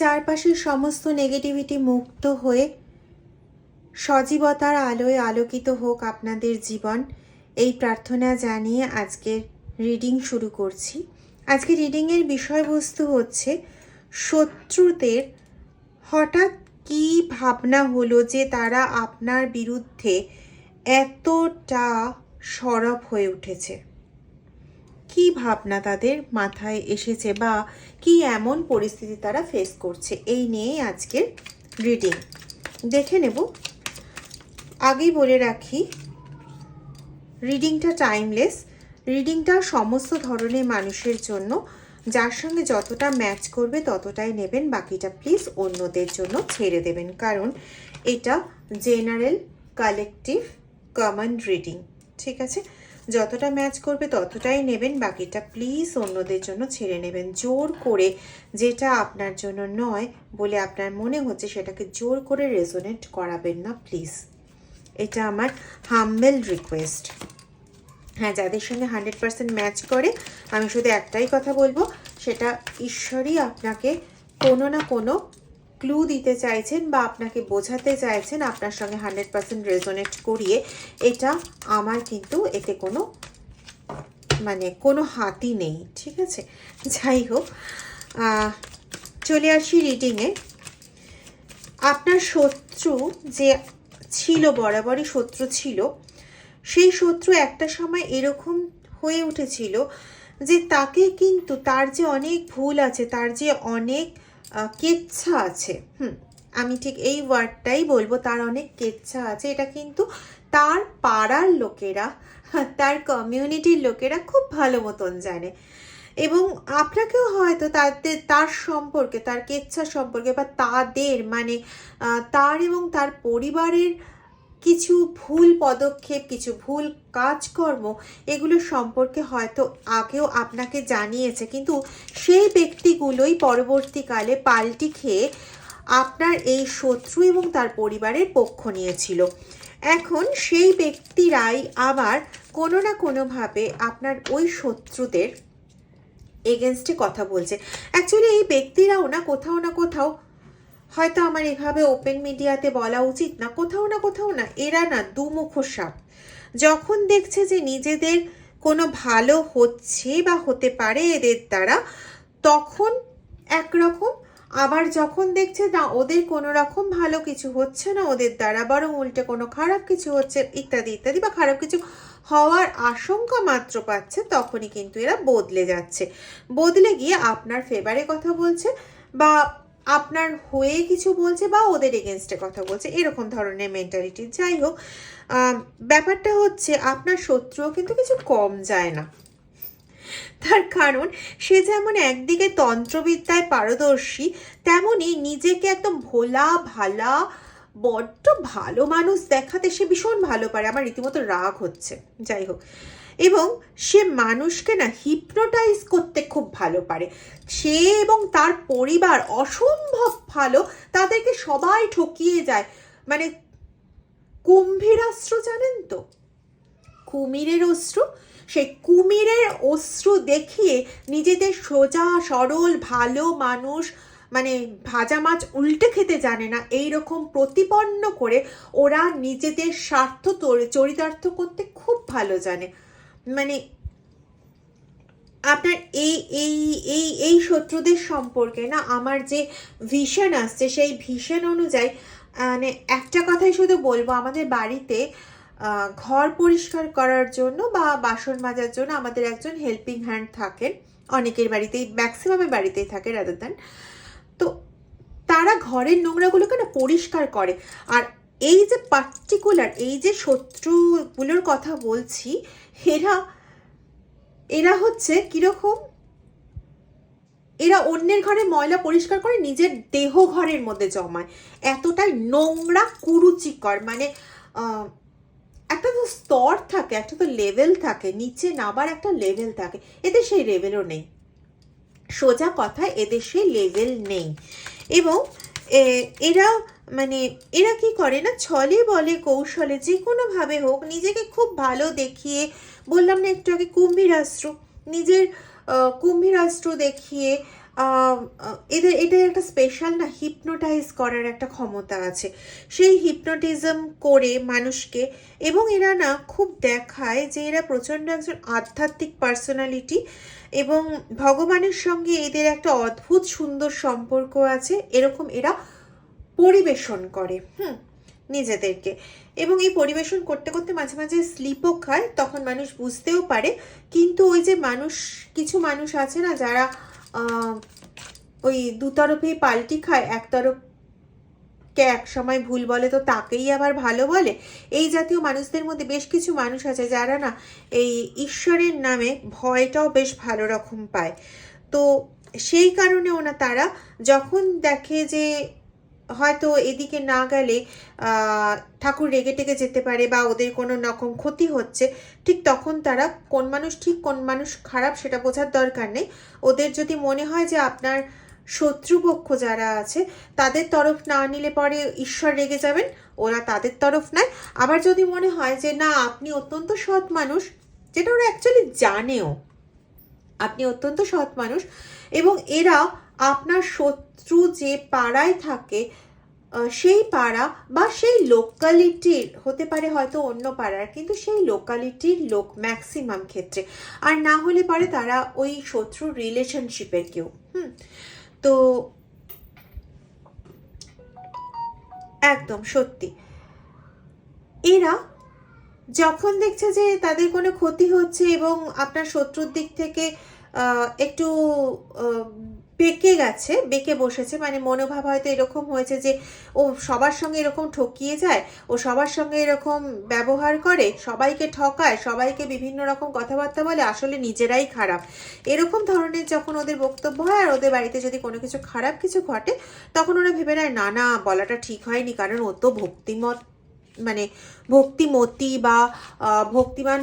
চারপাশের সমস্ত নেগেটিভিটি মুক্ত হয়ে সজীবতার আলোয় আলোকিত হোক আপনাদের জীবন, এই প্রার্থনা জানিয়ে আজকের রিডিং শুরু করছি। আজকে রিডিংয়ের বিষয়বস্তু হচ্ছে শত্রুদের হঠাৎ কী ভাবনা হলো যে তারা আপনার বিরুদ্ধে এতটা সরব হয়ে উঠেছে। কি ভাবনা তাদের মাথায় এসেছে বা কি এমন পরিস্থিতি তারা ফেস করছে, এই নিয়েই আজকের রিডিং দেখে নেব। আগেই বলে রাখি, রিডিংটা টাইমলেস, রিডিংটা সমস্ত ধরনের মানুষের জন্য। যার সঙ্গে যতটা ম্যাচ করবে ততটাই নেবেন, বাকিটা প্লিজ অন্যদের জন্য ছেড়ে দেবেন, কারণ এটা জেনারেল কালেকটিভ কমন রিডিং। ঠিক আছে, যতটা ম্যাচ করবে ততটাই নেবেন, বাকিটা প্লিজ অন্যদের জন্য ছেড়ে নেবেন। জোর করে যেটা আপনার জন্য নয় বলে আপনার মনে হচ্ছে সেটাকে জোর করে রেজোনেট করাবেন না প্লিজ, এটা আমার হাম্বেল রিকোয়েস্ট। হ্যাঁ, যাদের সঙ্গে 100% ম্যাচ করে আমি শুধু একটাই কথা বলবো, সেটা ঈশ্বরই আপনাকে কোনো না কোনো ক্লু দিতে চাইছেন বা আপনাকে বোঝাতে চাইছেন আপনার সঙ্গে 100% রেজোনেট করিয়ে। এটা আমার কিন্তু এতে কোনো হাতই নেই। ঠিক আছে, যাই হোক, চলে আসি রিডিংয়ে। আপনার শত্রু যে ছিল, বরাবরই শত্রু ছিল, সেই শত্রু একটা সময় এরকম হয়ে উঠেছিল যে তাকে কিন্তু তার যে অনেক ভুল আছে, তার যে অনেক কেচ্ছা আছে, আমি ঠিক এই ওয়ার্ডটাই বলবো, তার অনেক কেচ্ছা আছে, এটা কিন্তু তার পাড়ার লোকেরা, তার কমিউনিটির লোকেরা খুব ভালো মতন জানে। এবং আপনাকেও হয়তো তার সম্পর্কে, তার কেচ্ছা সম্পর্কে বা তাদের তার এবং তার পরিবারের কিছু ভুল পদক্ষেপ, কিছু ভুল কাজকর্ম, এগুলো সম্পর্কে হয়তো আগেও আপনাকে জানিয়েছে, কিন্তু সেই ব্যক্তিগুলোই পরবর্তীকালে পাল্টি খেয়ে আপনার এই শত্রু এবং তার পরিবারের পক্ষ নিয়েছিল। এখন সেই ব্যক্তিরাই আবার কোনো না কোনোভাবে আপনার ওই শত্রুদের এগেনস্টে কথা বলছে। অ্যাকচুয়ালি এই ব্যক্তিরাও না কোথাও হয়তো আমার এভাবে ওপেন মিডিয়াতে বলা উচিত না, কোথাও না এরা না দুমুখ সাপ। যখন দেখছে যে নিজেদের কোনো ভালো হচ্ছে বা হতে পারে এদের দ্বারা, তখন একরকম, আবার যখন দেখছে না ওদের কোনো রকম ভালো কিছু হচ্ছে না ওদের দ্বারা, বরং উল্টে কোনো খারাপ কিছু হচ্ছে ইত্যাদি ইত্যাদি, বা খারাপ কিছু হওয়ার আশঙ্কা মাত্র পাচ্ছে, তখনই কিন্তু এরা বদলে যাচ্ছে। বদলে গিয়ে আপনার ফেভারে কথা বলছে বা আপনার হয়ে কিছু বলছে বা ওদের এগেনস্টে কথা বলছে, এরকম ধরনের মেন্টালিটি। যাই হোক, ব্যাপারটা হচ্ছে আপনার শত্রুও কিন্তু কিছু কম যায় না। তার কারণ সে যেমন একদিকে তন্ত্রবিদ্যায় পারদর্শী, তেমনি নিজেকে একদম ভোলা ভালা বড্ড ভালো মানুষ দেখাতে সে ভীষণ ভালো পারে। আমার রীতিমতো রাগ হচ্ছে, যাই হোক। এবং সে মানুষকে না হিপনোটাইজ করতে খুব ভালো পারে। সে এবং তার পরিবার অসম্ভব ভালো, তাদেরকে সবাই ঠকিয়ে যায়। কুম্ভীরাস্ত্র জানেন তো, কুমিরের অস্ত্র, সেই কুমিরের অস্ত্র দেখিয়ে নিজেদের সোজা সরল ভালো মানুষ, ভাজা মাছ উল্টে খেতে জানে না, এই রকম প্রতিপন্ন করে ওরা নিজেদের স্বার্থ চরিতার্থ করতে খুব ভালো জানে। আপনার এই শত্রুদের সম্পর্কে না আমার যে ভিশন আসছে, সেই ভিশন অনুযায়ী একটা কথাই শুধু বলবো, আমাদের বাড়িতে ঘর পরিষ্কার করার জন্য বা বাসন মাজার জন্য আমাদের একজন হেল্পিং হ্যান্ড থাকেন, অনেকের বাড়িতেই, ম্যাক্সিমামের বাড়িতেই থাকে রাদার দ্যান। তো তারা ঘরের নোংরাগুলোকে না পরিষ্কার করে। আর এই যে পার্টিকুলার এই যে শত্রুগুলোর কথা বলছি, এরা হচ্ছে কিরকম, এরা অন্যের ঘরে ময়লা পরিষ্কার করে নিজের দেহ ঘরের মধ্যে জমায়, এতটাই নোংরা কুরুচিকর। একটা তো স্তর থাকে, একটা তো লেভেল থাকে, নিচে নাবার একটা লেভেল থাকে, এদের সেই লেভেলও নেই। সোজা কথায় এদের সেই লেভেল নেই। এবং এরা কি করে না, ছলে বলে কৌশলে যে কোনোভাবে হোক নিজেকে খুব ভালো দেখিয়ে, বললাম না একটু আগে কুম্ভীরাস্ত্র, নিজের কুম্ভীরাস্ত্র দেখিয়ে এদের এদের একটা স্পেশাল না হিপনোটাইজ করার একটা ক্ষমতা আছে। সেই হিপনোটিজম করে মানুষকে, এবং এরা না খুব দেখায় যে এরা প্রচণ্ড একজন আধ্যাত্মিক পার্সোনালিটি, এবং ভগবানের সঙ্গে এদের একটা অদ্ভুত সুন্দর সম্পর্ক আছে, এরকম এরা পরিবেশন করে নিজেদেরকে। এবং এই পরিবেশন করতে করতে মাঝে মাঝে স্লিপও খায়, তখন মানুষ বুঝতেও পারে। কিন্তু ওই যে কিছু মানুষ আছে না যারা ওই দুতরফেই পাল্টি খায়, এক তরফকে এক সময় ভুল বলে তো তাকেই আবার ভালো বলে, এই জাতীয় মানুষদের মধ্যে বেশ কিছু মানুষ আছে যারা না এই ঈশ্বরের নামে ভয়টাও বেশ ভালো রকম পায়। তো সেই কারণে তারা যখন দেখে যে হয়তো এদিকে না গেলে ঠাকুর রেগে টেগে যেতে পারে বা ওদের কোনো রকম ক্ষতি হচ্ছে, ঠিক তখন তারা কোন মানুষ ঠিক কোন মানুষ খারাপ সেটা বোঝার দরকার নেই। ওদের যদি মনে হয় যে আপনার শত্রুপক্ষ যারা আছে তাদের তরফ না নিলে পরে ঈশ্বর রেগে যাবেন, ওরা তাদের তরফ নেয়। আবার যদি মনে হয় যে না আপনি অত্যন্ত সৎ মানুষ, যেটা ওরা অ্যাকচুয়ালি জানেও, আপনি অত্যন্ত সৎ মানুষ এবং এরা আপনার শত্রু যে পাড়ায় থাকে সেই পাড়া বা সেই লোকালিটির, হতে পারে হয়তো অন্য পাড়ার, কিন্তু সেই লোকালিটির লোক ম্যাক্সিমাম ক্ষেত্রে, আর না হলে পরে তারা ওই শত্রুর রিলেশনশিপের কেউ। তো একদম সত্যি, এরা যখন দেখছে যে তাদের কোনো ক্ষতি হচ্ছে এবং আপনার শত্রুর দিক থেকে একটু বেঁকে বসেছে, মানে মনোভাব হয়তো এরকম হয়েছে যে ও সবার সঙ্গে এরকম ঠকিয়ে যায়, ও সবার সঙ্গে এরকম ব্যবহার করে, সবাইকে ঠকায়, সবাইকে বিভিন্ন রকম কথাবার্তা বলে, আসলে নিজেরাই খারাপ, এরকম ধরনের যখন ওদের বক্তব্য হয়, আর ওদের বাড়িতে যদি কোনো কিছু খারাপ কিছু ঘটে, তখন ওরা ভেবে নেয় না না বলাটা ঠিক হয়নি, কারণ ও তো ভক্তিমতী বা ভক্তিমান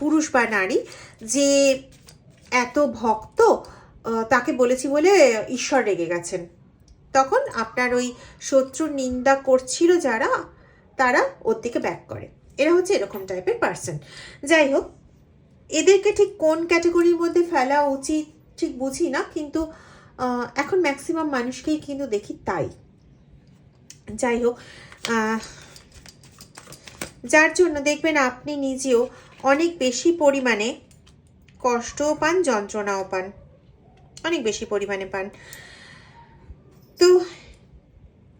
পুরুষ বা নারী, যে এত ভক্ত, তাকে বলেছি বলে ঈশ্বর রেগে গেছেন। তখন আপনার ওই শত্রুর নিন্দা করছিল যারা, তারা ওর দিকে ব্যাক করে। এরা হচ্ছে এরকম টাইপের পার্সন। যাই হোক, এদেরকে ঠিক কোন ক্যাটাগরির মধ্যে ফেলা উচিত ঠিক বুঝি না, কিন্তু এখন ম্যাক্সিমাম মানুষকেই কিন্তু দেখি তাই। যাই হোক, যার জন্য দেখবেন আপনি নিজেও অনেক বেশি পরিমাণে কষ্টও পান, যন্ত্রণাও পান, অনেক বেশি পরিমাণে পান। তো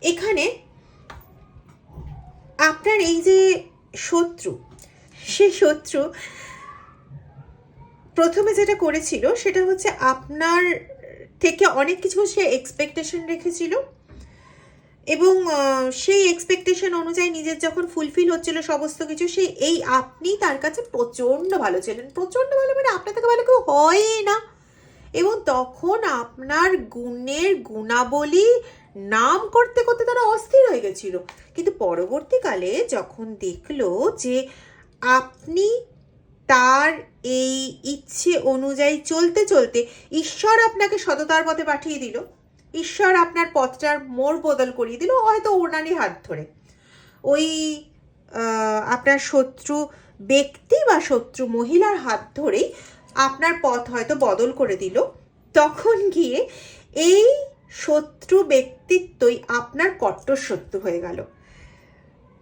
এখানে আপনার এই যে শত্রু, সে শত্রু প্রথমে যেটা করেছিল সেটা হচ্ছে আপনার থেকে অনেক কিছু সে এক্সপেকটেশন রেখেছিল, এবং সেই এক্সপেকটেশন অনুযায়ী নিজের যখন ফুলফিল হচ্ছিল সমস্ত কিছু, আপনি তার কাছে প্রচণ্ড ভালো ছিলেন, প্রচণ্ড ভালো, মানে আপনার থেকে ভালো কেউ হয়ই না, এবং তখন আপনার গুণাবলী নাম করতে করতে তারা অস্থির হয়ে গেছিল। কিন্তু পরবর্তীকালে যখন দেখলো যে আপনি তার এই ইচ্ছে অনুযায়ী চলতে চলতে ঈশ্বর আপনাকে সততার পথে পাঠিয়ে দিল, ঈশ্বর আপনার পথটার মোড় বদল করিয়ে দিল, হয়তো ওনারই হাত ধরে, ওই আপনার শত্রু ব্যক্তি বা শত্রু মহিলার হাত ধরেই আপনার পথ হয়তো বদল করে দিল, তখন গিয়ে এই শত্রু ব্যক্তিত্বই আপনার কট্টর শত্রু হয়ে গেল।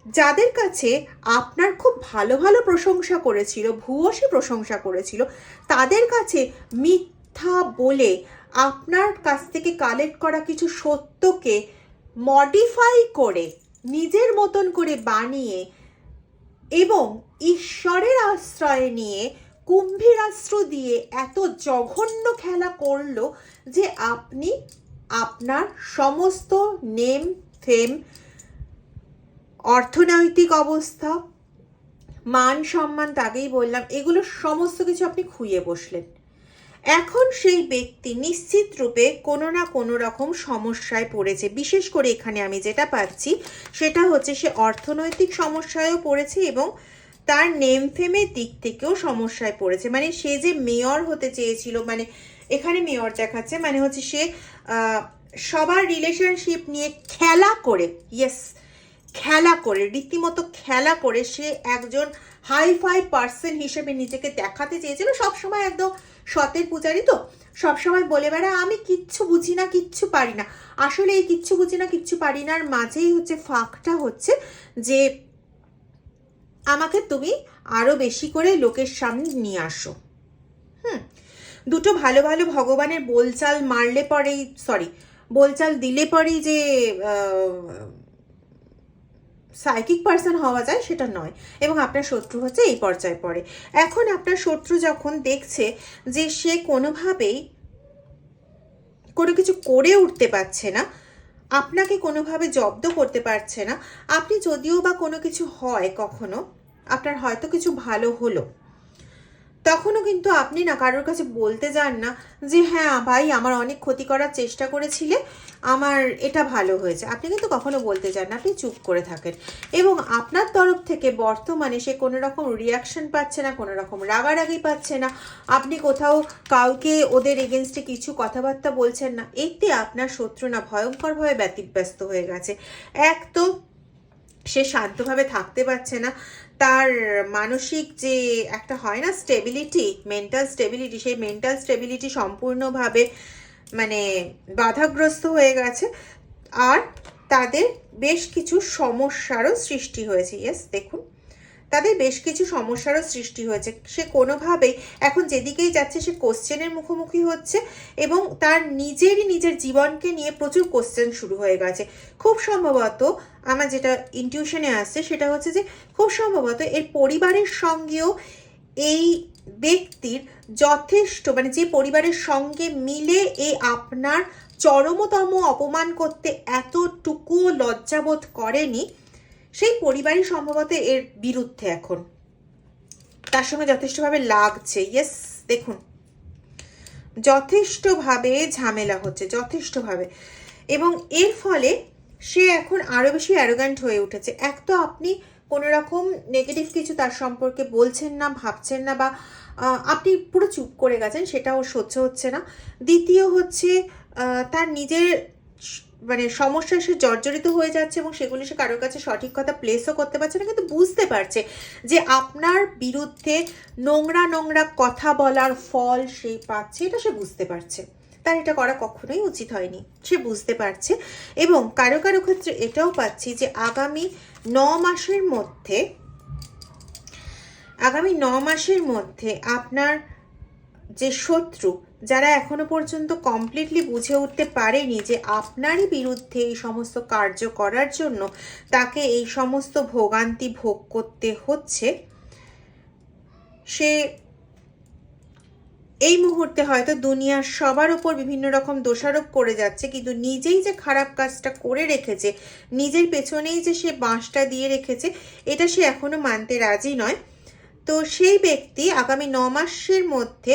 যাদের কাছে আপনার খুব ভালো ভালো প্রশংসা করেছিল, ভূয়সী প্রশংসা করেছিল, তাদের কাছে মিথ্যা বলে আপনার কাছ থেকে কালেক্ট করা কিছু সত্যকে মডিফাই করে নিজের মতন করে বানিয়ে এবং ঈশ্বরের আশ্রয় নিয়ে কুম্ভীরাস্ত্র দিয়ে এত জঘন্য খেলা করলো যে আপনি আপনার সমস্ত নেম ফেম, অর্থনৈতিক অবস্থা, মান সম্মান, তাকেই বললাম, এগুলো সমস্ত কিছু আপনি খুইয়ে বসলেন। এখন সেই ব্যক্তি নিশ্চিত রূপে কোনো না কোনো রকম সমস্যায় পড়েছে। বিশেষ করে এখানে আমি যেটা পাচ্ছি সেটা হচ্ছে সে অর্থনৈতিক সমস্যায়ও পড়েছে এবং তার নেম ফেমের দিক থেকেও সমস্যায় পড়েছে। মানে সে যে মেয়র হতে চেয়েছিল, মানে এখানে মেয়র দেখাচ্ছে, মানে হচ্ছে সে সবার রিলেশনশিপ নিয়ে খেলা করে, ইয়েস, খেলা করে, রীতিমতো খেলা করে সে একজন হাইফাই পার্সন হিসেবে নিজেকে দেখাতে চেয়েছিল। সবসময় একদম সতের পূজারি তো, সবসময় বলে বেড়া আমি কিচ্ছু বুঝি না, কিচ্ছু পারি না। আসলে এই কিচ্ছু বুঝি না, কিচ্ছু পারি নার মাঝেই হচ্ছে ফাঁকটা হচ্ছে যে আমাকে তুমি আরো বেশি করে লোকের সামনে নিয়ে আসো। দুটো ভালো ভালো ভগবানের বোলচাল মারলে পরেই, বোলচাল দিলে পরেই যে সাইকিক পার্সন হওয়া যায় সেটা নয়। এবং আপনার শত্রু হচ্ছে এই পর্যায়ে পড়ে। এখন আপনার শত্রু যখন দেখছে যে সে কোনোভাবেই কোনো কিছু করে উঠতে পারছে না, আপনাকে কোনোভাবে জব্দ করতে পারছে না, আপনি যদিও বা কোনো কিছু হয় কখনো আপনার হয়তো কিছু ভালো হলো, তখনও কিন্তু আপনি না কারোর কাছে বলতে যান না যে হ্যাঁ ভাই আমার অনেক ক্ষতি করার চেষ্টা করেছিলে, আমার এটা ভালো হয়েছে। আপনি কিন্তু কখনো বলতে যান না, আপনি চুপ করে থাকেন। এবং আপনার তরফ থেকে বর্তমানে সে কোনো রকম রিয়াকশন পাচ্ছে না, কোনো রকম রাগারাগি পাচ্ছে না, আপনি কোথাও কাউকে ওদের এগেনস্টে কিছু কথাবার্তা বলছেন না। এতে আপনার শত্রু না ভয়ঙ্করভাবে ব্যতিব্যস্ত হয়ে গেছে। এক তো সে শান্তভাবে থাকতে পারছে না, তার মানসিক যে একটা হয় না স্টেবিলিটি, মেন্টাল স্টেবিলিটি, সেই মেন্টাল স্টেবিলিটি সম্পূর্ণভাবে মানে বাধাগ্রস্ত হয়ে গেছে। আর তাদের বেশ কিছু সমস্যারও সৃষ্টি হয়েছে। ইয়েস, দেখুন তাদের বেশ কিছু সমস্যারও সৃষ্টি হয়েছে। সে কোনোভাবেই এখন যেদিকেই যাচ্ছে সে কোশ্চেনের মুখোমুখি হচ্ছে এবং তার নিজের জীবনকে নিয়ে প্রচুর কোশ্চেন শুরু হয়ে গেছে। খুব সম্ভবত আমার যেটা ইনটিউশনে আসছে সেটা হচ্ছে যে খুব সম্ভবত এর পরিবারের সঙ্গেও এই ব্যক্তির যথেষ্ট মানে যে পরিবারের সঙ্গে মিলে এই আপনার চরমতম অপমান করতে এতটুকুও লজ্জাবোধ করেনি, সেই পরিবারই সম্ভবত এর বিরুদ্ধে এখন তার সঙ্গে যথেষ্টভাবে লাগছে। ইয়েস, দেখুন যথেষ্টভাবে ঝামেলা হচ্ছে, যথেষ্টভাবে। এবং এর ফলে সে এখন আরো বেশি অ্যারোগ্যান্ট হয়ে উঠেছে। এক তো আপনি কোনো রকম নেগেটিভ কিছু তার সম্পর্কে বলছেন না, ভাবছেন না, বা আপনি পুরো চুপ করে গেছেন, সেটা ওর সহ্য হচ্ছে না। দ্বিতীয় হচ্ছে তার নিজের মানে সমস্যায় সে জর্জরিত হয়ে যাচ্ছে এবং সেগুলি সে কারোর কাছে সঠিক কথা প্লেসও করতে পারছে না, কিন্তু বুঝতে পারছে যে আপনার বিরুদ্ধে নোংরা নোংরা কথা বলার ফল সে পাচ্ছে, এটা সে বুঝতে পারছে। তার এটা করা কখনোই উচিত হয়নি, সে বুঝতে পারছে। এবং কারো কারো ক্ষেত্রে এটাও পাচ্ছি যে আগামী 9 মাসের মধ্যে আপনার যে শত্রু, যারা এখনো পর্যন্ত কমপ্লিটলি বুঝে উঠতে পারেনি যে আপনারই বিরুদ্ধে এই সমস্ত কার্য করার জন্য তাকে এই সমস্ত ভোগান্তি ভোগ করতে হচ্ছে, সে এই মুহূর্তে হয়তো দুনিয়ার সবার উপর বিভিন্ন রকম দোষারোপ করে যাচ্ছে, কিন্তু নিজেই যে খারাপ কাজটা করে রেখেছে, নিজের পেছনেই যে সে বাঁশটা দিয়ে রেখেছে, এটা সে এখনো মানতে রাজি নয়। তো সেই ব্যক্তি আগামী 9 মাসের মধ্যে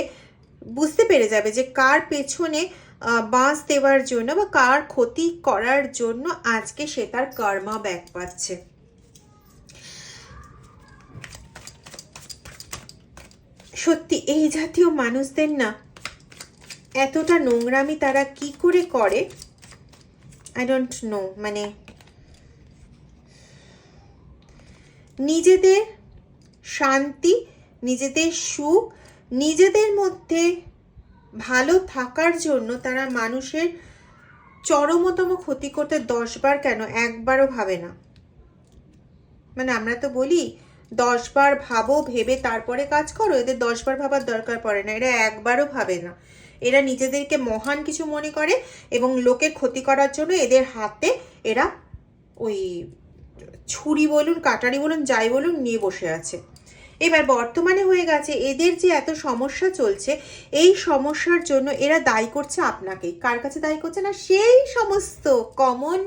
বুঝতে পেরে যাবে যে কার পেছনে বাঁশ দেওয়ার জন্য বা কার ক্ষতি করার জন্য আজকে সে তার কর্মা ব্যাক পাচ্ছে। সত্যি এই জাতীয় মানুষদের না এতটা নোংরামি তারা কি করে করে আই ডোন্ট নো। মানে নিজেদের শান্তি, নিজেদের সুখ, নিজেদের মধ্যে ভালো থাকার জন্য তারা মানুষের চরমতম ক্ষতি করতে 10 বার কেন 1 বারও ভাবে না। মানে আমরা তো বলি 10 বার ভাবো, ভেবে তারপরে কাজ করো, এদের 10 বার ভাবার দরকার পড়ে না, এরা 1 বারও ভাবে না। এরা নিজেদেরকে মহান কিছু মনে করে এবং লোকের ক্ষতি করার জন্য এদের হাতে এরা ওই ছুরি বলুন, কাটারি বলুন, যাই বলুন নিয়ে বসে আছে। এবার বর্তমানে হয়ে গেছে এদের যে এত সমস্যা চলছে, এই সমস্যার জন্য এরা দায়ী করছে আপনাকেই। কার কাছে দায়ী করছে না? সেই সমস্ত কমন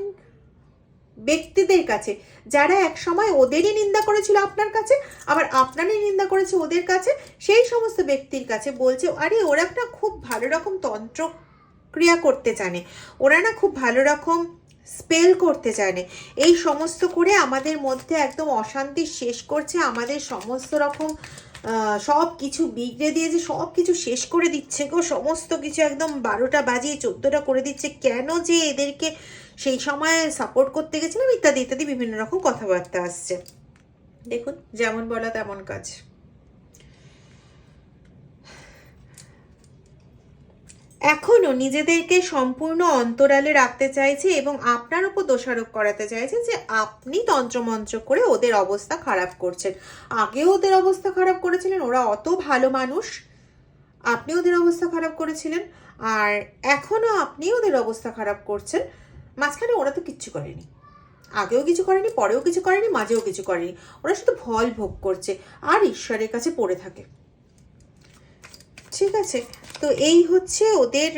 ব্যক্তিদের কাছে যারা এক সময় ওদেরই নিন্দা করেছিল আপনার কাছে, আবার আপনারই নিন্দা করেছে ওদের কাছে। সেই সমস্ত ব্যক্তির কাছে বলছে আরে ওরা না খুব ভালো রকম তন্ত্র ক্রিয়া করতে জানে, ওরা না খুব ভালো রকম স্পেল করতে জানে, এই সমস্ত করে আমাদের মধ্যে একদম অশান্তি শেষ করছে, আমাদের সমস্ত রকম সব কিছু বিগড়ে দিয়েছে, সব কিছু শেষ করে দিচ্ছে গো, সমস্ত কিছু একদম 12টা বাজিয়ে 14টা করে দিচ্ছে। কেন যে এদেরকে সেই সময় সাপোর্ট করতে গেছিলাম, ইত্যাদি ইত্যাদি বিভিন্ন রকম কথাবার্তা আসছে। দেখুন, যেমন বলা তেমন কাজ। এখনো নিজেদেরকে সম্পূর্ণ অন্তরালে রাখতে চাইছে এবং আপনার উপর দোষারোপ করাতে চাইছে যে আপনি তন্ত্রমন্ত্র করে ওদের অবস্থা খারাপ করছেন। আগেও ওদের অবস্থা খারাপ করেছিলেন, ওরা অত ভালো মানুষ, আপনি ওদের অবস্থা খারাপ করেছিলেন, আর এখনো আপনি ওদের অবস্থা খারাপ করছেন। মাঝখানে ওরা তো কিচ্ছু করেনি, আগেও কিছু করেনি, পরেও কিছু করেনি, মাঝেও কিছু করেনি। ওরা শুধু ফল ভোগ করছে আর ঈশ্বরের কাছে পড়ে থাকে। ঠিক আছে, তো এই হচ্ছে ওদের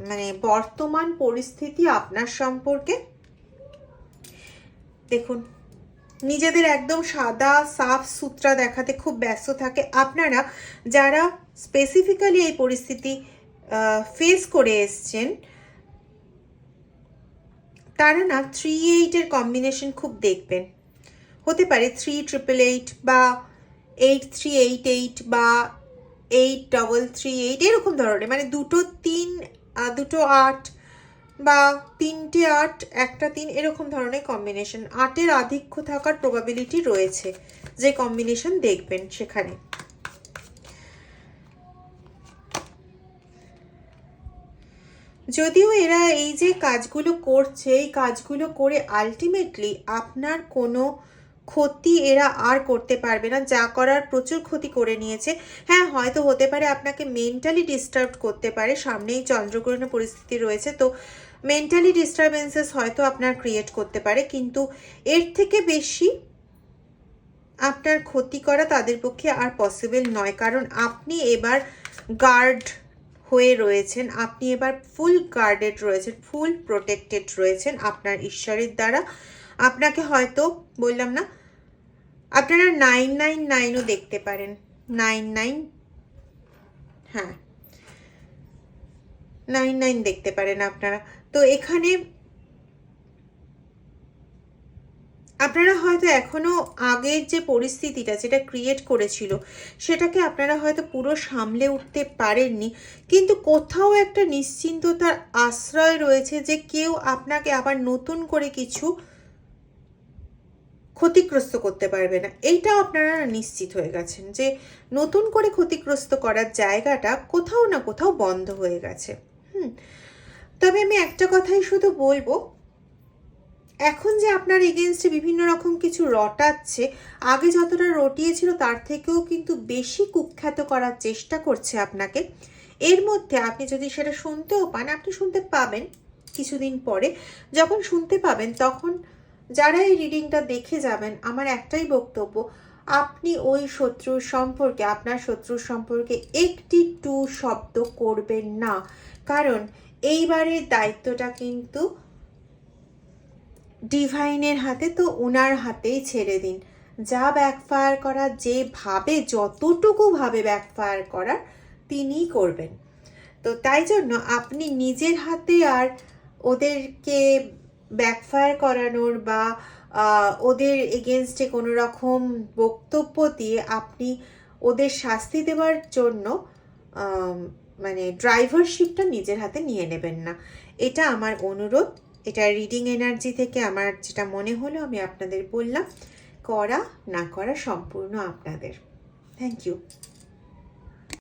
মানে বর্তমান পরিস্থিতি আপনার সম্পর্কে। দেখুন, নিজেদের একদম সাদা সাফ সুতরা দেখাতে খুব ব্যস্ত থাকে। আপনারা যারা স্পেসিফিক্যালি এই পরিস্থিতি ফেস করে এসছেন, তারা না 3-8 কম্বিনেশন খুব দেখবেন। হতে পারে 388 বা 8388 বা 8338 এরকম ধরনের, মানে 2 3 2 8 বা 3টে 8 একটা 3 এরকম ধরনের কম্বিনেশন। 8-এর আধিক্য থাকার প্রবাবিলিটি রয়েছে যে কম্বিনেশন দেখবেন সেখানে। যদিও এরা এই যে কাজগুলো করছে, এই কাজগুলো করে আলটিমেটলি আপনার কোনো ক্ষতি এরা আর করতে পারবে না। যা করার প্রচুর ক্ষতি করে নিয়েছে। হ্যাঁ, হয়তো হতে পারে আপনাকে মেন্টালি ডিস্টার্ব করতে পারে, সামনেই চন্দ্রগ্রহণের পরিস্থিতি রয়েছে, তো মেন্টালি ডিস্টারবেন্সেস হয়তো আপনার ক্রিয়েট করতে পারে, কিন্তু এর থেকে বেশি আপনার ক্ষতি করা তাদের পক্ষে আর পসিবল নয়। কারণ আপনি এবার গার্ড হয়ে রয়েছেন, আপনি এবার ফুল গার্ডেড রয়েছেন, ফুল প্রোটেক্টেড রয়েছেন আপনার ঈশ্বরের দ্বারা। আপনাকে হয়তো বললাম না, আপনারা 999ও দেখতে পারেন, 99, হ্যাঁ 99 দেখতে পারেন আপনারা। তো এখানে আপনারা হয়তো এখনো আগের যে পরিস্থিতিটা যেটা ক্রিয়েট করেছিল সেটাকে আপনারা হয়তো পুরো সামলে উঠতে পারেননি, কিন্তু কোথাও একটা নিশ্চিন্ততার আশ্রয় রয়েছে যে কেউ আপনাকে আবার নতুন করে কিছু ক্ষতিগ্রস্ত করতে পারবে না। এইটাও আপনারা নিশ্চিত হয়ে গেছেন যে নতুন করে ক্ষতিগ্রস্ত করার জায়গাটা কোথাও না কোথাও বন্ধ হয়ে গেছে। তবে আমি একটা কথাই শুধু বলবো, এখন যে আপনার এগেনস্টে বিভিন্ন রকম কিছু রটাচ্ছে, আগে যতটা রটিয়েছিল তার থেকেও কিন্তু বেশি কুখ্যাত করার চেষ্টা করছে আপনাকে। এর মধ্যে আপনি যদি সেটা শুনতেও পান, আপনি শুনতে পাবেন কিছুদিন পরে। যখন শুনতে পাবেন তখন যারা এই রিডিংটা দেখে যাবেন, আমার একটাই বক্তব্য, আপনি ওই শত্রুর সম্পর্কে, আপনার শত্রুর সম্পর্কে একটি টু শব্দ করবেন না। কারণ এইবারের দায়িত্বটা কিন্তু ডিভাইনের হাতে, তো ওনার হাতেই ছেড়ে দিন। যা ব্যাকফায়ার করা, যেভাবে যতটুকু ভাবে ব্যাকফায়ার করার তিনিই করবেন। তো তাই জন্য আপনি নিজের হাতে আর ওদেরকে ব্যাকফায়ার করানোর বা ওদের এগেনস্টে কোনো রকম বক্তব্য দিয়ে আপনি ওদের শাস্তি দেওয়ার জন্য মানে ড্রাইভারশিপটা নিজের হাতে নিয়ে নেবেন না। এটা আমার অনুরোধ। এটা রিডিং এনার্জি থেকে আমার যেটা মনে হলো আমি আপনাদের বললাম। করা না করা সম্পূর্ণ আপনাদের। Thank you.